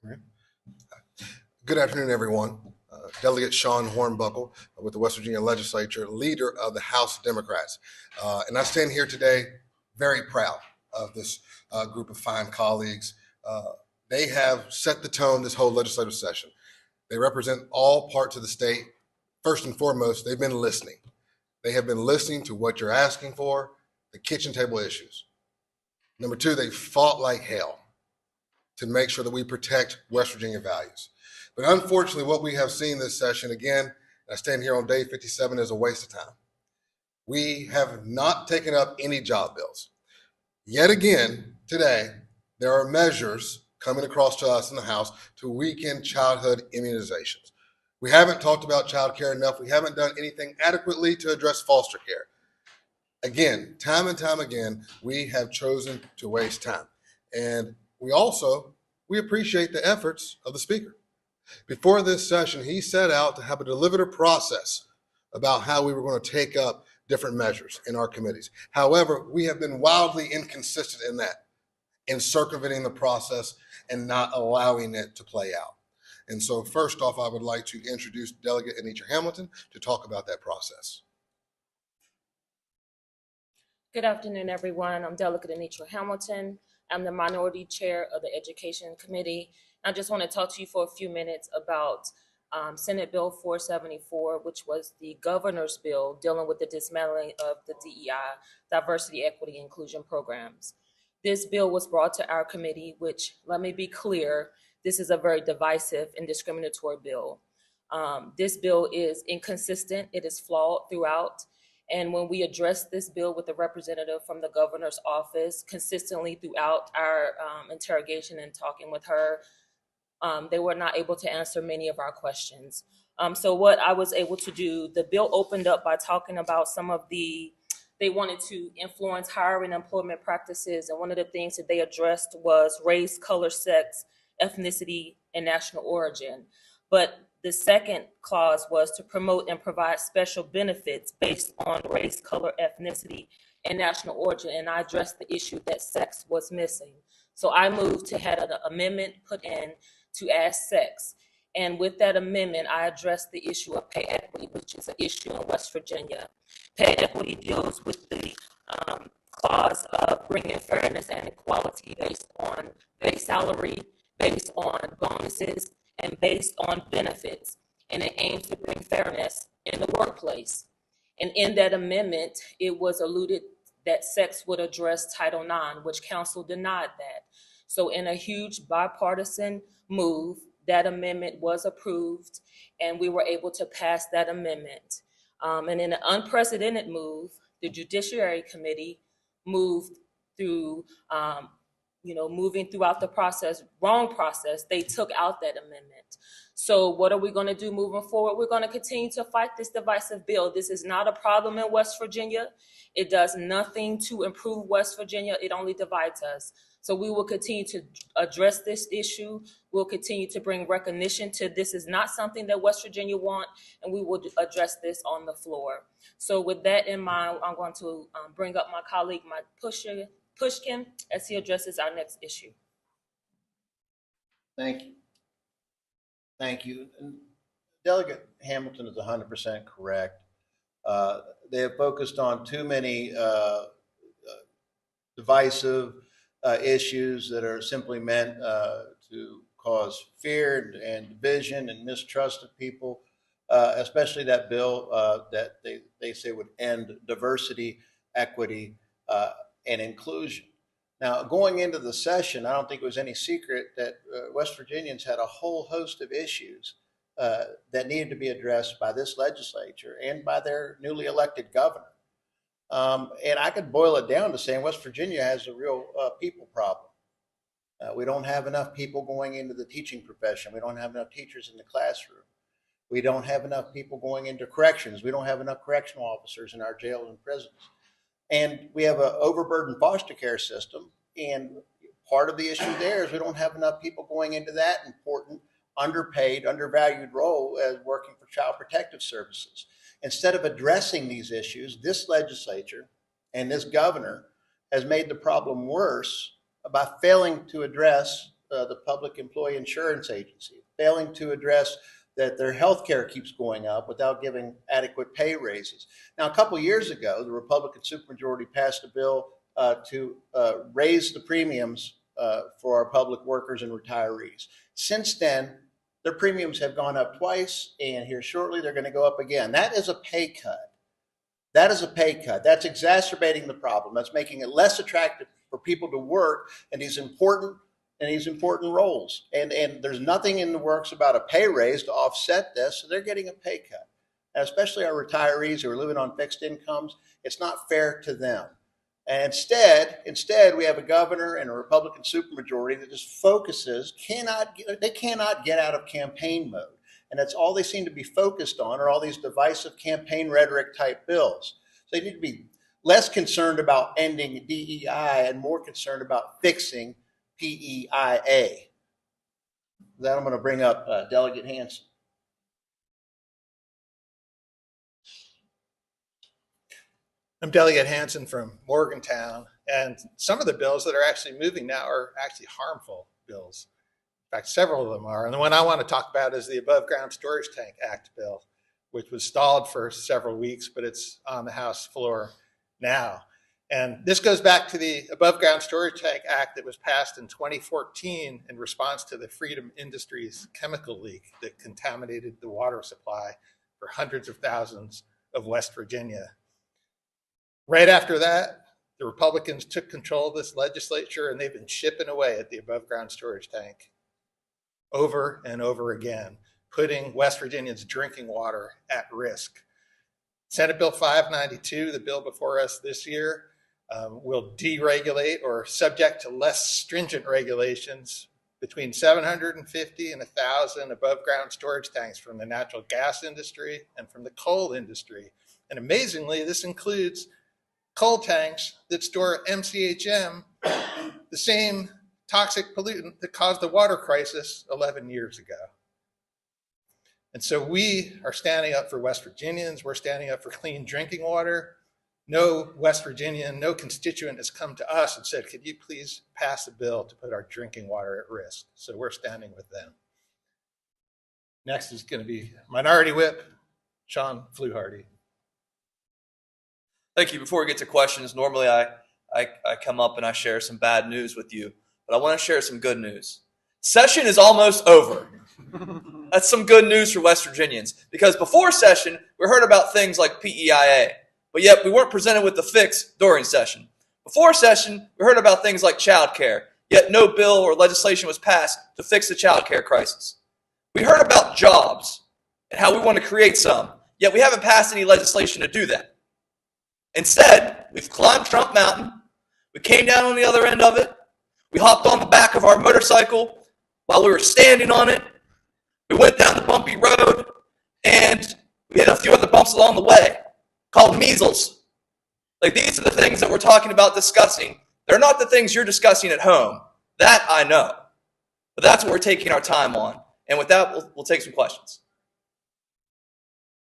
Right. Good afternoon, everyone. Delegate Sean Hornbuckle with the West Virginia Legislature, leader of the House Democrats. And I stand here today very proud of this group of fine colleagues. They have set the tone this whole legislative session. They represent all parts of the state. First and foremost, they've been listening. They have been listening to what you're asking for, the kitchen table issues. Number two, they fought like hell to make sure that we protect West Virginia values. But unfortunately, what we have seen this session, again, I stand here on day 57, is a waste of time. We have not taken up any job bills. Yet again, today, there are measures coming across to us in the House to weaken childhood immunizations. We haven't talked about child care enough. We haven't done anything adequately to address foster care. Again, time and time again, we have chosen to waste time. And we appreciate the efforts of the speaker. Before this session, he set out to have a deliberative process about how we were going to take up different measures in our committees. However, we have been wildly inconsistent in that, in circumventing the process and not allowing it to play out. And so first off, I would like to introduce Delegate Anitra Hamilton to talk about that process. Good afternoon, everyone. I'm Delegate Anitra Hamilton. I'm the Minority Chair of the Education Committee. I just want to talk to you for a few minutes about Senate Bill 474, which was the governor's bill dealing with the dismantling of the DEI, Diversity, Equity, Inclusion programs. This bill was brought to our committee, which, let me be clear, this is a very divisive and discriminatory bill. This bill is inconsistent. It is flawed throughout. And when we addressed this bill with the representative from the governor's office consistently throughout our interrogation and talking with her, they were not able to answer many of our questions. So what I was able to do, the bill opened up by talking about they wanted to influence hiring and employment practices. And one of the things that they addressed was race, color, sex, ethnicity, and national origin. But the second clause was to promote and provide special benefits based on race, color, ethnicity, and national origin. And I addressed the issue that sex was missing. So I moved to have an amendment put in to add sex. And with that amendment, I addressed the issue of pay equity, which is an issue in West Virginia. Pay equity deals with the clause of bringing fairness and equality based on base salary, based on bonuses, and based on benefits. And it aims to bring fairness in the workplace. And in that amendment, it was alluded that sex would address Title IX, which council denied that. So in a huge bipartisan move, that amendment was approved, and we were able to pass that amendment. And in an unprecedented move, the Judiciary Committee moved through, moving throughout the process, wrong process, they took out that amendment. So what are we going to do moving forward? We're going to continue to fight this divisive bill. This is not a problem in West Virginia. It does nothing to improve West Virginia. It only divides us. So we will continue to address this issue. We'll continue to bring recognition to this is not something that West Virginia want, and we will address this on the floor. So with that in mind, I'm going to bring up my colleague, Mike Pushkin, as he addresses our next issue. Thank you. Thank you. And Delegate Hamilton is 100% correct. They have focused on too many divisive issues that are simply meant to cause fear and division and mistrust of people, especially that bill that they say would end diversity, equity, and inclusion. Now, going into the session, I don't think it was any secret that West Virginians had a whole host of issues that needed to be addressed by this legislature and by their newly elected governor. And I could boil it down to saying West Virginia has a real people problem. We don't have enough people going into the teaching profession. We don't have enough teachers in the classroom. We don't have enough people going into corrections. We don't have enough correctional officers in our jails and prisons. And we have an overburdened foster care system. And part of the issue there is we don't have enough people going into that important, underpaid, undervalued role as working for Child Protective Services. Instead of addressing these issues, this legislature and this governor has made the problem worse by failing to address the Public Employee Insurance Agency, failing to address that their health care keeps going up without giving adequate pay raises. Now, a couple years ago, the Republican supermajority passed a bill to raise the premiums for our public workers and retirees. Since then, their premiums have gone up twice, and here shortly they're going to go up again. That is a pay cut. That is a pay cut. That's exacerbating the problem. That's making it less attractive for people to work in these important roles. And there's nothing in the works about a pay raise to offset this, so they're getting a pay cut. And especially our retirees who are living on fixed incomes, it's not fair to them. And instead, we have a governor and a Republican supermajority that just they cannot get out of campaign mode. And that's all they seem to be focused on are all these divisive campaign rhetoric type bills. So they need to be less concerned about ending DEI and more concerned about fixing PEIA. Then I'm going to bring up Delegate Hansen. I'm Delegate Hansen from Morgantown, and some of the bills that are actually moving now are actually harmful bills. In fact, several of them are. And the one I want to talk about is the Above Ground Storage Tank Act bill, which was stalled for several weeks, but it's on the House floor now. And this goes back to the Above Ground Storage Tank Act that was passed in 2014 in response to the Freedom Industries chemical leak that contaminated the water supply for hundreds of thousands of West Virginia. Right after that, the Republicans took control of this legislature, and they've been chipping away at the above ground storage tank over and over again, putting West Virginians' drinking water at risk. Senate Bill 592, the bill before us this year, will deregulate or subject to less stringent regulations between 750 and 1,000 above ground storage tanks from the natural gas industry and from the coal industry. And amazingly, this includes coal tanks that store MCHM, the same toxic pollutant that caused the water crisis 11 years ago. And so we are standing up for West Virginians. We're standing up for clean drinking water. No West Virginian, no constituent has come to us and said, could you please pass a bill to put our drinking water at risk? So we're standing with them. Next is going to be Minority Whip, Sean Fluharty. Thank you. Before we get to questions, normally I come up and I share some bad news with you, but I want to share some good news. Session is almost over. That's some good news for West Virginians, because before session, we heard about things like PEIA, but yet we weren't presented with the fix during session. Before session, we heard about things like child care, yet no bill or legislation was passed to fix the child care crisis. We heard about jobs and how we want to create some, yet we haven't passed any legislation to do that. Instead, we've climbed Trump Mountain. We came down on the other end of it. We hopped on the back of our motorcycle while we were standing on it. We went down the bumpy road, and we hit a few other bumps along the way called measles. Like, these are the things that we're talking about discussing. They're not the things you're discussing at home. That I know. But that's what we're taking our time on. And with that, we'll take some questions.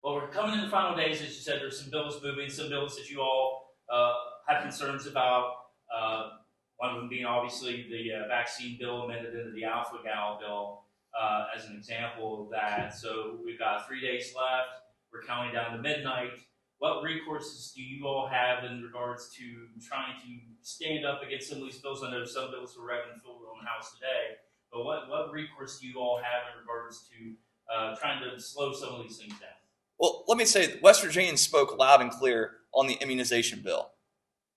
Well, we're coming in the final days, as you said. There's some bills moving, some bills that you all have concerns about. One of them being obviously the vaccine bill amended into the Alpha-Gal bill as an example of that. So we've got 3 days left. We're counting down to midnight. What recourses do you all have in regards to trying to stand up against some of these bills? I know some bills were read and filled on the House today, but what recourse do you all have in regards to trying to slow some of these things down? Well, let me say, West Virginians spoke loud and clear on the immunization bill.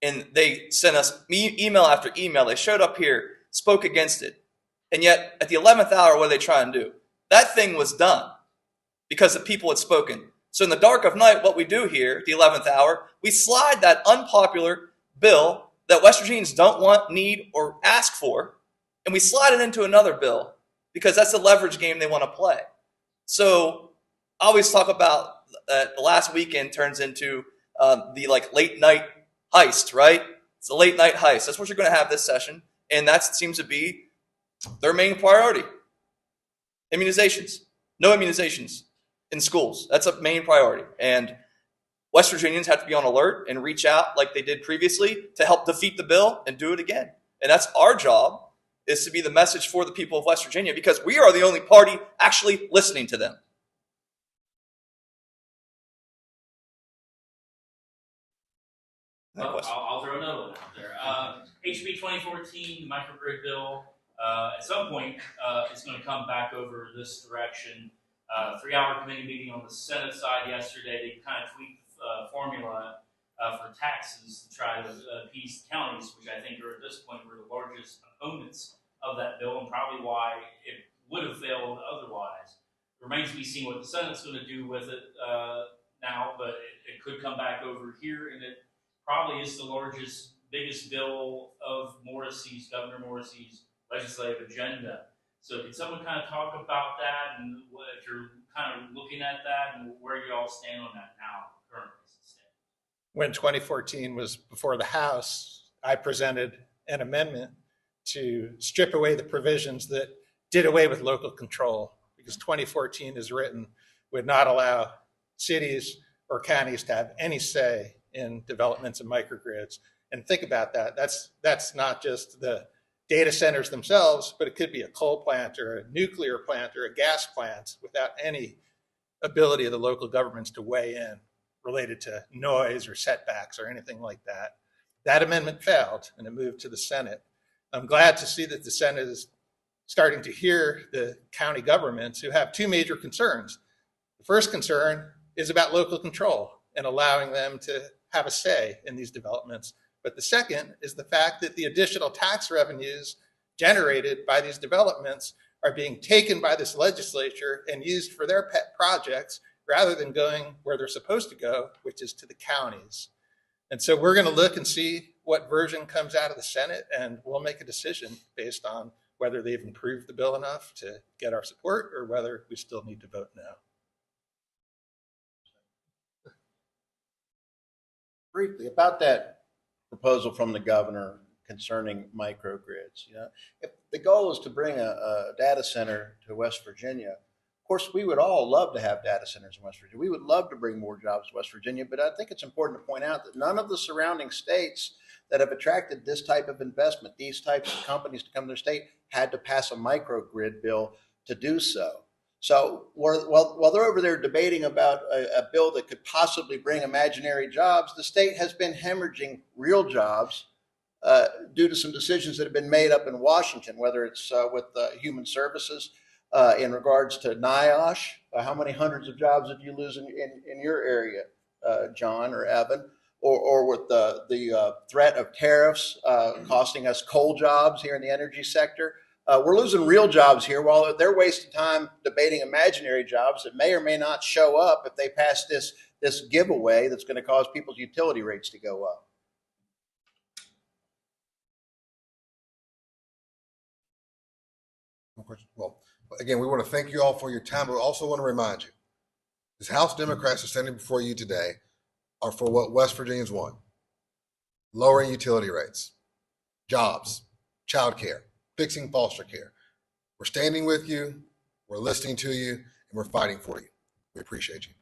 And they sent us email after email. They showed up here, spoke against it. And yet, at the 11th hour, what did they try and do? That thing was done because the people had spoken. So in the dark of night, what we do here, at the 11th hour, we slide that unpopular bill that West Virginians don't want, need, or ask for, and we slide it into another bill because that's the leverage game they want to play. So I always talk about the last weekend turns into the late night heist, right? It's a late night heist. That's what you're going to have this session, and that seems to be their main priority. Immunizations. No immunizations in schools. That's a main priority. And West Virginians have to be on alert and reach out like they did previously to help defeat the bill and do it again. And that's our job is to be the message for the people of West Virginia, because we are the only party actually listening to them. Well, I'll throw another one out there. HB 2014, the microgrid bill, at some point, it's going to come back over this direction. 3-hour committee meeting on the Senate side yesterday. They kind of tweaked the formula for taxes to try to appease counties, which I think are at this point were the largest opponents of that bill, and probably why it would have failed otherwise. It remains to be seen what the Senate's going to do with it now, but it could come back over here, and it probably is the biggest bill of Governor Morrissey's legislative agenda. So can someone kind of talk about that, and if you're kind of looking at that, and where you all stand on that now currently? When 2014 was before the House, I presented an amendment to strip away the provisions that did away with local control, because 2014 is written would not allow cities or counties to have any say in developments of microgrids. And think about that. That's not just the data centers themselves, but it could be a coal plant or a nuclear plant or a gas plant without any ability of the local governments to weigh in related to noise or setbacks or anything like that. That amendment failed and it moved to the Senate. I'm glad to see that the Senate is starting to hear the county governments who have two major concerns. The first concern is about local control and allowing them to have a say in these developments. But the second is the fact that the additional tax revenues generated by these developments are being taken by this legislature and used for their pet projects rather than going where they're supposed to go, which is to the counties. And so we're going to look and see what version comes out of the Senate, and we'll make a decision based on whether they've improved the bill enough to get our support or whether we still need to vote no. Briefly about that proposal from the governor concerning microgrids. If the goal is to bring a data center to West Virginia, of course, we would all love to have data centers in West Virginia. We would love to bring more jobs to West Virginia, but I think it's important to point out that none of the surrounding states that have attracted this type of investment, these types of companies to come to their state, had to pass a microgrid bill to do so. So while they're over there debating about a bill that could possibly bring imaginary jobs, the state has been hemorrhaging real jobs due to some decisions that have been made up in Washington, whether it's with human services in regards to NIOSH. How many hundreds of jobs did you lose in your area, John or Evan? Or with the threat of tariffs costing us coal jobs here in the energy sector. We're losing real jobs here while they're wasting time debating imaginary jobs that may or may not show up if they pass this giveaway that's going to cause people's utility rates to go up. Well, again, we want to thank you all for your time, but we also want to remind you, this House Democrats are standing before you today are for what West Virginians want: lowering utility rates, jobs, childcare, fixing foster care. We're standing with you, we're listening to you, and we're fighting for you. We appreciate you.